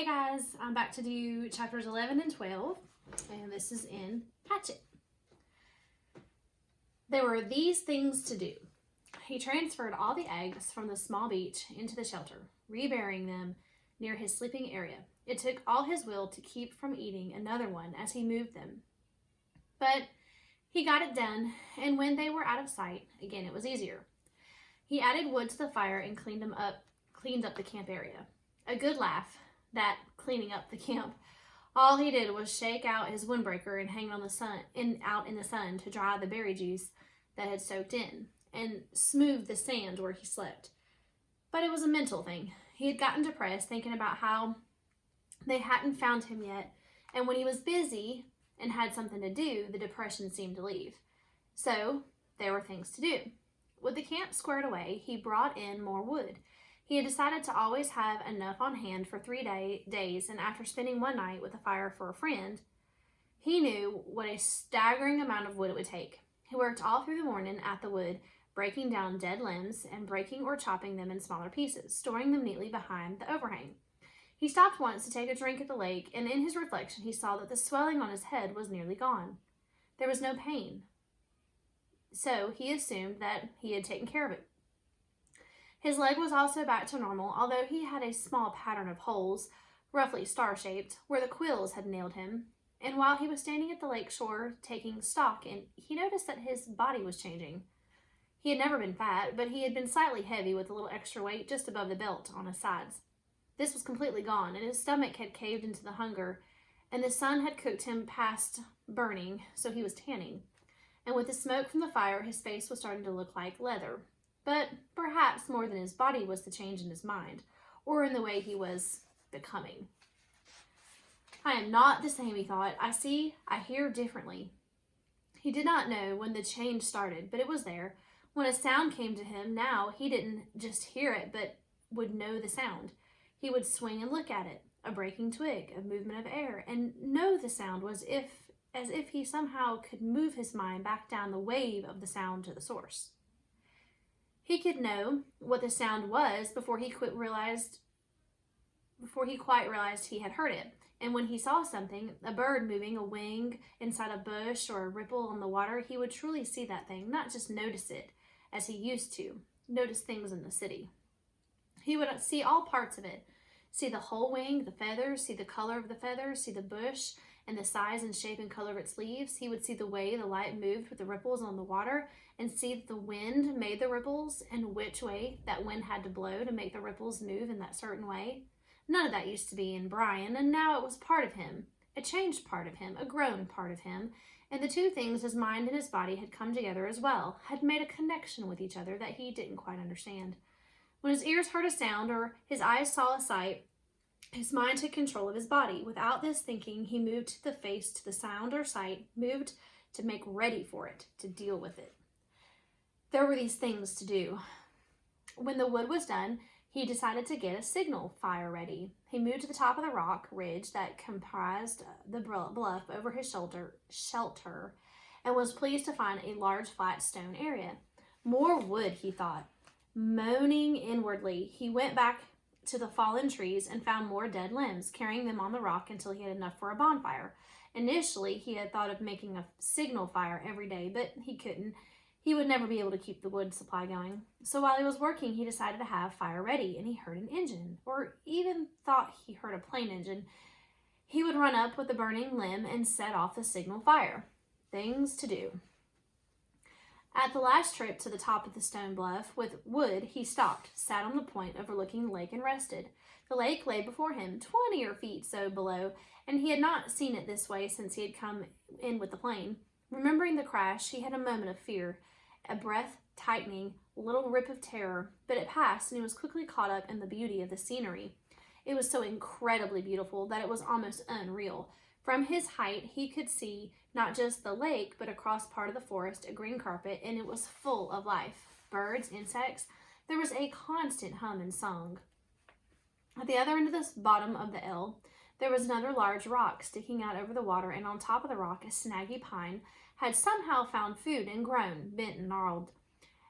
guys, I'm back to do chapters 11 and 12, and this is in Hatchet. There were these things to do. He transferred all the eggs from the small beach into the shelter, reburying them near his sleeping area. It took all his will to keep from eating another one as he moved them. But he got it done, and when they were out of sight, again it was easier. He added wood to the fire and cleaned up the camp area. A good laugh, that cleaning up the camp. All he did was shake out his windbreaker and hang it on out in the sun to dry the berry juice that had soaked in, and smooth the sand where he slept. But it was a mental thing. He had gotten depressed thinking about how they hadn't found him yet, and when he was busy and had something to do, the depression seemed to leave. So there were things to do. With the camp squared away, he brought in more wood. He had decided to always have enough on hand for 3 days, and after spending one night with a fire for a friend, he knew what a staggering amount of wood it would take. He worked all through the morning at the wood, breaking down dead limbs and breaking or chopping them in smaller pieces, storing them neatly behind the overhang. He stopped once to take a drink at the lake, and in his reflection he saw that the swelling on his head was nearly gone. There was no pain, so he assumed that he had taken care of it. His leg was also back to normal, although he had a small pattern of holes, roughly star-shaped, where the quills had nailed him. And while he was standing at the lake shore taking stock, he noticed that his body was changing. He had never been fat, but he had been slightly heavy with a little extra weight just above the belt on his sides. This was completely gone, and his stomach had caved into the hunger, and the sun had cooked him past burning, so he was tanning. And with the smoke from the fire, his face was starting to look like leather. But perhaps more than his body was the change in his mind, or in the way he was becoming. I am not the same, he thought. I hear differently. He did not know when the change started, but it was there. When a sound came to him, now he didn't just hear it, but would know the sound. He would swing and look at it, a breaking twig, a movement of air, and know the sound was as if he somehow could move his mind back down the wave of the sound to the source. He could know what the sound was before he quite realized he had heard it. And when he saw something, a bird moving a wing inside a bush or a ripple on the water, he would truly see that thing, not just notice it as he used to notice things in the city. He would see all parts of it, see the whole wing, the feathers, see the color of the feathers, see the bush and the size and shape and color of its leaves. He would see the way the light moved with the ripples on the water, and see that the wind made the ripples and which way that wind had to blow to make the ripples move in that certain way. None of that used to be in Brian, and now it was part of him, a changed part of him, a grown part of him, and the two things, his mind and his body, had come together as well, had made a connection with each other that he didn't quite understand. When his ears heard a sound or his eyes saw a sight, his mind took control of his body. Without this thinking, he moved to the face to the sound or sight, moved to make ready for it, to deal with it. There were these things to do. When the wood was done, he decided to get a signal fire ready. He moved to the top of the rock ridge that comprised the bluff over his shelter, and was pleased to find a large flat stone area. More wood, he thought. Moaning inwardly, he went back to the fallen trees and found more dead limbs, carrying them on the rock until he had enough for a bonfire. Initially, he had thought of making a signal fire every day, but he couldn't. He would never be able to keep the wood supply going. So while he was working, he decided to have fire ready, and he heard an engine, or even thought he heard a plane engine. He would run up with the burning limb and set off the signal fire. Things to do. At the last trip to the top of the stone bluff with wood, he stopped, sat on the point overlooking the lake, and rested. The lake lay before him, 20 or feet so below, and he had not seen it this way since he had come in with the plane. Remembering the crash, he had a moment of fear, a breath-tightening little rip of terror, but it passed, and he was quickly caught up in the beauty of the scenery. It was so incredibly beautiful that it was almost unreal. From his height, he could see not just the lake, but across part of the forest, a green carpet, and it was full of life. Birds, insects. There was a constant hum and song. At the other end of the bottom of the L, there was another large rock sticking out over the water, and on top of the rock, a snaggy pine had somehow found food and grown, bent and gnarled.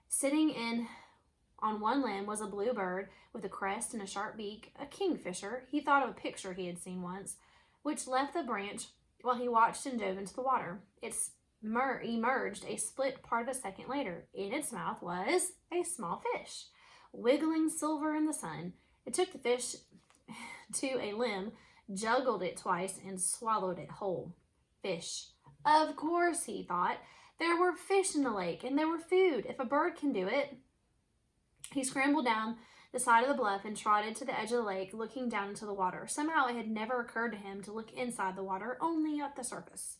Sitting in On one limb was a blue bird with a crest and a sharp beak, a kingfisher. He thought of a picture he had seen once, which left the branch while he watched and dove into the water. It emerged a split part of a second later. In its mouth was a small fish, wiggling silver in the sun. It took the fish to a limb, juggled it twice, and swallowed it whole. Fish. Of course, he thought. There were fish in the lake, and there were food. If a bird can do it. He scrambled down the side of the bluff and trotted to the edge of the lake, looking down into the water. Somehow it had never occurred to him to look inside the water, only at the surface.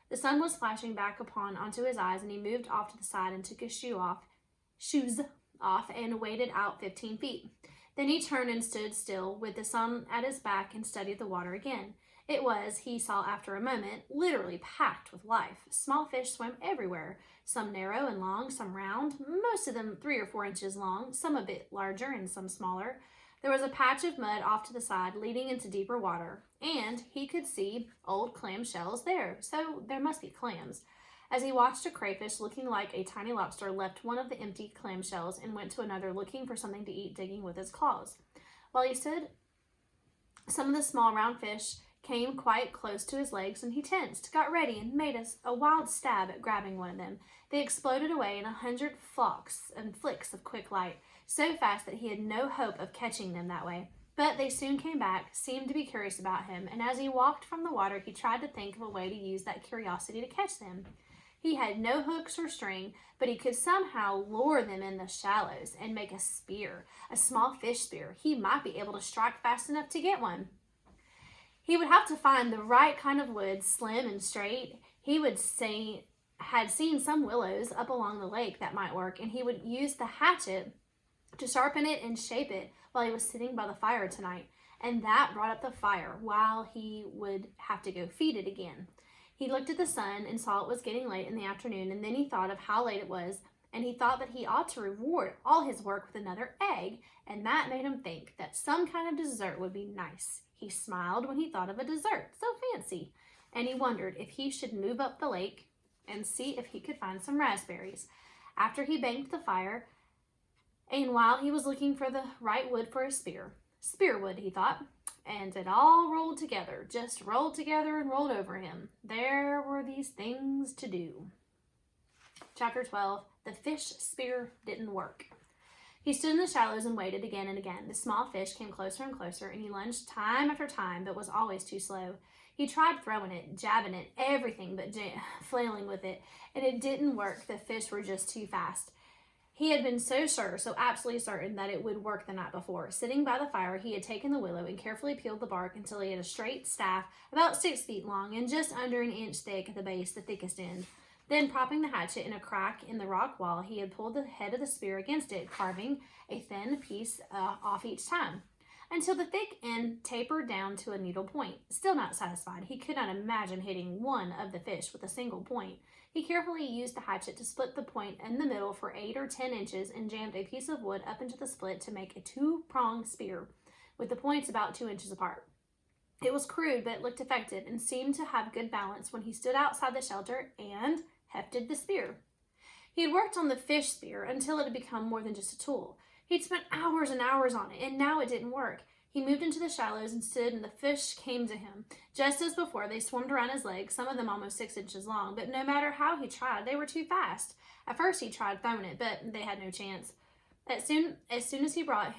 The sun was flashing back onto his eyes, and he moved off to the side and took his shoes off and waded out 15 feet. Then he turned and stood still with the sun at his back and studied the water again. It was, he saw after a moment, literally packed with life. Small fish swam everywhere, some narrow and long, some round, most of them 3 or 4 inches long, some a bit larger and some smaller. There was a patch of mud off to the side leading into deeper water, and he could see old clam shells there, so there must be clams. As he watched, a crayfish looking like a tiny lobster left one of the empty clam shells and went to another looking for something to eat, digging with his claws. While he stood, some of the small round fish came quite close to his legs, and he tensed, got ready, and made a wild stab at grabbing one of them. They exploded away in 100 flocks and flicks of quick light, so fast that he had no hope of catching them that way. But they soon came back, seemed to be curious about him, and as he walked from the water, he tried to think of a way to use that curiosity to catch them. He had no hooks or string, but he could somehow lure them in the shallows and make a spear, a small fish spear. He might be able to strike fast enough to get one. He would have to find the right kind of wood, slim and straight. Had seen some willows up along the lake that might work, and he would use the hatchet to sharpen it and shape it while he was sitting by the fire tonight. And that brought up the fire while he would have to go feed it again. He looked at the sun and saw it was getting late in the afternoon, and then he thought of how late it was, and he thought that he ought to reward all his work with another egg, and that made him think that some kind of dessert would be nice. He smiled when he thought of a dessert so fancy, and he wondered if he should move up the lake and see if he could find some raspberries. After he banked the fire, and while he was looking for the right wood for a spearwood, he thought, and it all rolled together, just rolled together and rolled over him. There were these things to do. Chapter 12, the fish spear didn't work. He stood in the shallows and waited again and again. The small fish came closer and closer, and he lunged time after time, but was always too slow. He tried throwing it, jabbing it, everything but flailing with it, and it didn't work. The fish were just too fast. He had been so sure, so absolutely certain that it would work the night before. Sitting by the fire, he had taken the willow and carefully peeled the bark until he had a straight staff about 6 feet long and just under an inch thick at the base, the thickest end. Then, propping the hatchet in a crack in the rock wall, he had pulled the head of the spear against it, carving a thin piece off each time, until the thick end tapered down to a needle point. Still not satisfied, he could not imagine hitting one of the fish with a single point. He carefully used the hatchet to split the point in the middle for 8 or 10 inches and jammed a piece of wood up into the split to make a 2-pronged spear, with the points about 2 inches apart. It was crude, but it looked effective and seemed to have good balance when he stood outside the shelter and hefted the spear. He had worked on the fish spear until it had become more than just a tool. He'd spent hours and hours on it, and now it didn't work. He moved into the shallows and stood, and the fish came to him. Just as before, they swarmed around his legs, some of them almost 6 inches long, but no matter how he tried, they were too fast. At first he tried throwing it, but they had no chance. As soon as he brought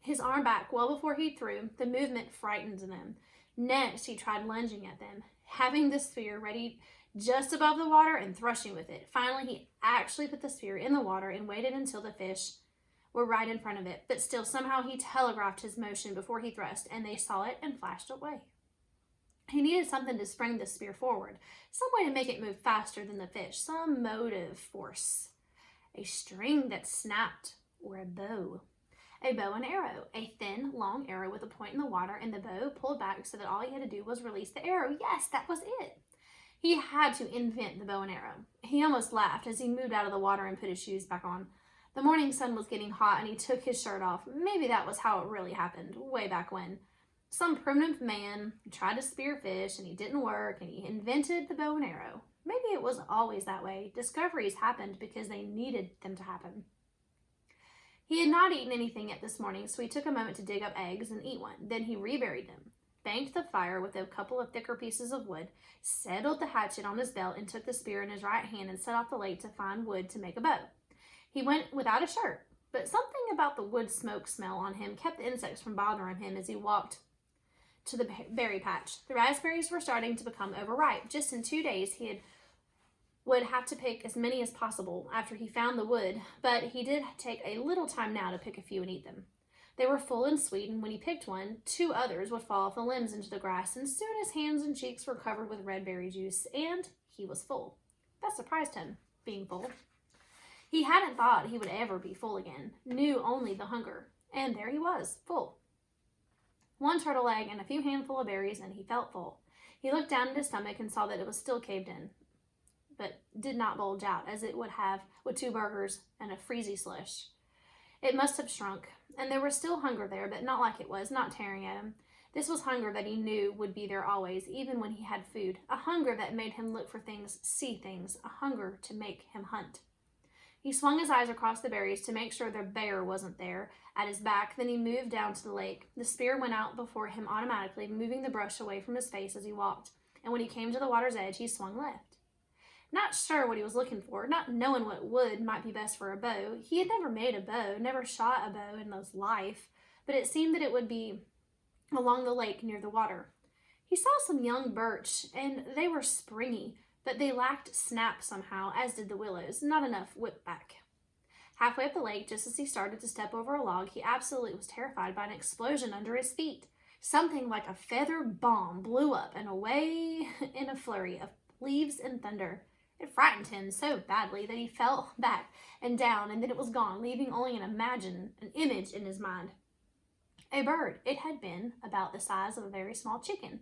his arm back well before he threw, the movement frightened them. Next, he tried lunging at them, having the spear ready just above the water and thrusting with it. Finally, he actually put the spear in the water and waited until the fish were right in front of it, but still somehow he telegraphed his motion before he thrust, and they saw it and flashed away. He needed something to spring the spear forward, some way to make it move faster than the fish, some motive force. A string that snapped, or a bow. A bow and arrow, a thin, long arrow with a point in the water, and the bow pulled back so that all he had to do was release the arrow. Yes, that was it. He had to invent the bow and arrow. He almost laughed as he moved out of the water and put his shoes back on. The morning sun was getting hot, and he took his shirt off. Maybe that was how it really happened, way back when. Some primitive man tried to spear fish, and he didn't work, and he invented the bow and arrow. Maybe it was always that way. Discoveries happened because they needed them to happen. He had not eaten anything yet this morning, so he took a moment to dig up eggs and eat one. Then he reburied them, banked the fire with a couple of thicker pieces of wood, settled the hatchet on his belt, and took the spear in his right hand and set off the lake to find wood to make a bow. He went without a shirt, but something about the wood smoke smell on him kept the insects from bothering him as he walked to the berry patch. The raspberries were starting to become overripe. Just in 2 days, would have to pick as many as possible after he found the wood, but he did take a little time now to pick a few and eat them. They were full and sweet, and when he picked one, 2 others would fall off the limbs into the grass, and soon his hands and cheeks were covered with red berry juice, and he was full. That surprised him, being full. He hadn't thought he would ever be full again, knew only the hunger, and there he was, full. 1 turtle egg and a few handful of berries, and he felt full. He looked down at his stomach and saw that it was still caved in, but did not bulge out as it would have with 2 burgers and a freezy slush. It must have shrunk, and there was still hunger there, but not like it was, not tearing at him. This was hunger that he knew would be there always, even when he had food, a hunger that made him look for things, see things, a hunger to make him hunt. He swung his eyes across the berries to make sure the bear wasn't there at his back. Then he moved down to the lake. The spear went out before him automatically, moving the brush away from his face as he walked, and when he came to the water's edge, he swung left. Not sure what he was looking for, not knowing what wood might be best for a bow. He had never made a bow, never shot a bow in his life, but it seemed that it would be along the lake near the water. He saw some young birch, and they were springy, but they lacked snap somehow, as did the willows, not enough whip back. Halfway up the lake, just as he started to step over a log, he absolutely was terrified by an explosion under his feet. Something like a feather bomb blew up and away in a flurry of leaves and thunder. It frightened him so badly that he fell back and down, and then it was gone, leaving only an image in his mind. A bird. It had been about the size of a very small chicken,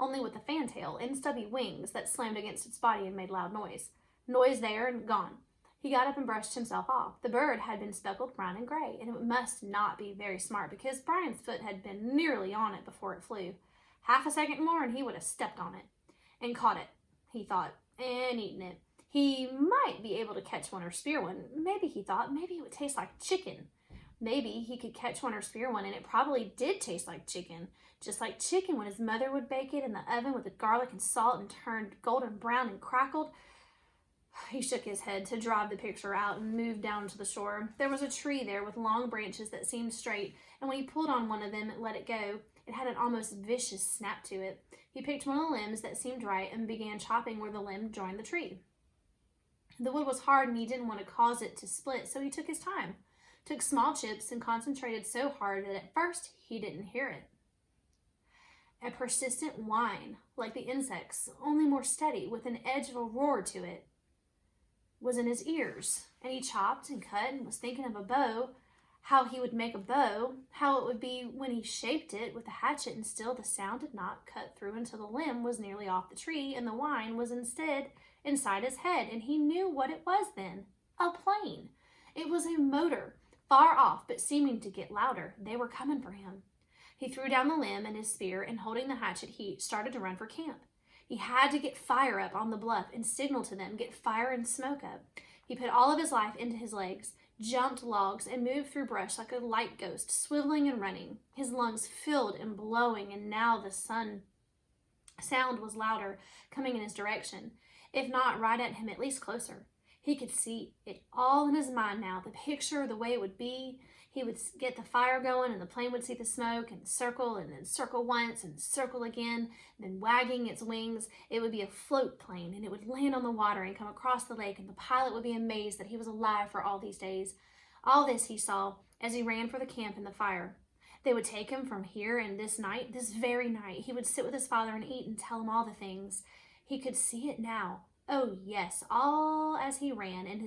only with a fantail and stubby wings that slammed against its body and made loud noise. Noise there and gone. He got up and brushed himself off. The bird had been speckled brown and gray, and it must not be very smart because Brian's foot had been nearly on it before it flew. Half a second more and he would have stepped on it and caught it, he thought, and eaten it. He might be able to catch one or spear one. Maybe, he thought, maybe it would taste like chicken. Maybe he could catch one or spear one, and it probably did taste like chicken. Just like chicken when his mother would bake it in the oven with the garlic and salt and turned golden brown and crackled. He shook his head to drive the picture out and moved down to the shore. There was a tree there with long branches that seemed straight, and when he pulled on one of them and let it go, it had an almost vicious snap to it. He picked one of the limbs that seemed right and began chopping where the limb joined the tree. The wood was hard and he didn't want to cause it to split, so he took his time, took small chips and concentrated so hard that at first he didn't hear it. A persistent whine, like the insects, only more steady, with an edge of a roar to it, was in his ears, and he chopped and cut and was thinking of a bow, how he would make a bow, how it would be when he shaped it with a hatchet, and still the sound did not cut through until the limb was nearly off the tree, and the whine was instead inside his head, and he knew what it was then. A plane. It was a motor, far off, but seeming to get louder. They were coming for him. He threw down the limb and his spear, and holding the hatchet, he started to run for camp. He had to get fire up on the bluff and signal to them, get fire and smoke up. He put all of his life into his legs, jumped logs, and moved through brush like a light ghost, swiveling and running, his lungs filled and blowing, and now the sound was louder, coming in his direction. If not right at him, at least closer. He could see it all in his mind now, the picture, the way it would be. He would get the fire going, and the plane would see the smoke and then circle once and circle again, and then wagging its wings. It would be a float plane, and it would land on the water and come across the lake, and the pilot would be amazed that he was alive for all these days. All this he saw as he ran for the camp and the fire. They would take him from here, and this very night, he would sit with his father and eat and tell him all the things. He could see it now. Oh, yes, all as he ran, and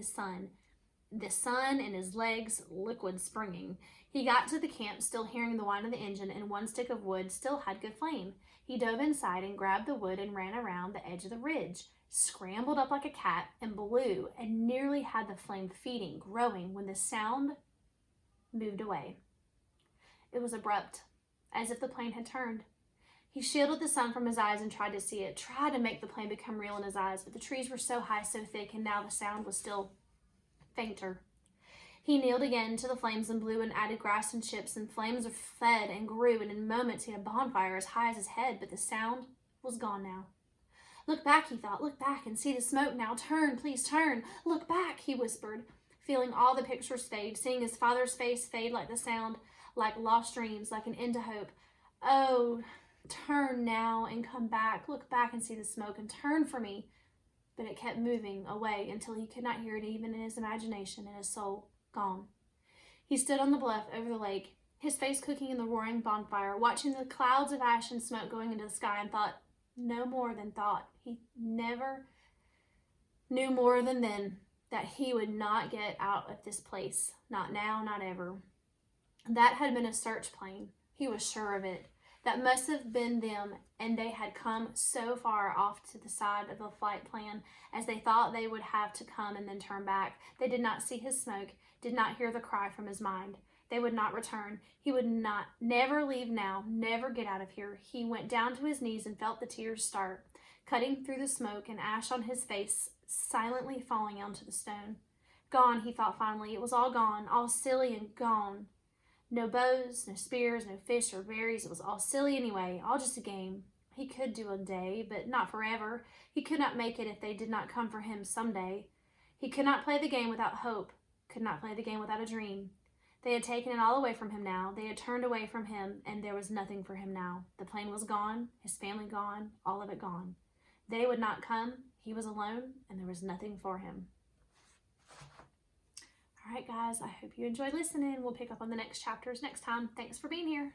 the sun in his legs, liquid springing. He got to the camp, still hearing the whine of the engine, and one stick of wood still had good flame. He dove inside and grabbed the wood and ran around the edge of the ridge, scrambled up like a cat, and blew, and nearly had the flame feeding, growing, when the sound moved away. It was abrupt, as if the plane had turned. He shielded the sun from his eyes and tried to see it, tried to make the plane become real in his eyes, but the trees were so high, so thick, and now the sound was still fainter. He kneeled again to the flames and blew and added grass and chips, and flames fed and grew, and in moments he had a bonfire as high as his head, but the sound was gone now. Look back, he thought. Look back and see the smoke now. Turn, please turn. Look back, he whispered, feeling all the pictures fade, seeing his father's face fade like the sound, like lost dreams, like an end to hope. Oh, turn now and come back. Look back and see the smoke and turn for me. But it kept moving away until he could not hear it even in his imagination, and his soul gone. He stood on the bluff over the lake, his face cooking in the roaring bonfire, watching the clouds of ash and smoke going into the sky, and thought no more than thought. He never knew more than then that he would not get out of this place. Not now, not ever. That had been a search plane. He was sure of it. That must have been them, and they had come so far off to the side of the flight plan as they thought they would have to come and then turn back. They did not see his smoke, did not hear the cry from his mind. They would not return. He would never leave now, never get out of here. He went down to his knees and felt the tears start, cutting through the smoke and ash on his face, silently falling onto the stone. Gone, he thought finally. It was all gone, all silly and gone. No bows, no spears, no fish or berries. It was all silly anyway, all just a game. He could do a day, but not forever. He could not make it if they did not come for him someday. He could not play the game without hope, could not play the game without a dream. They had taken it all away from him now. They had turned away from him, and there was nothing for him now. The plane was gone, his family gone, all of it gone. They would not come. He was alone, and there was nothing for him. All right, guys, I hope you enjoyed listening. We'll pick up on the next chapters next time. Thanks for being here.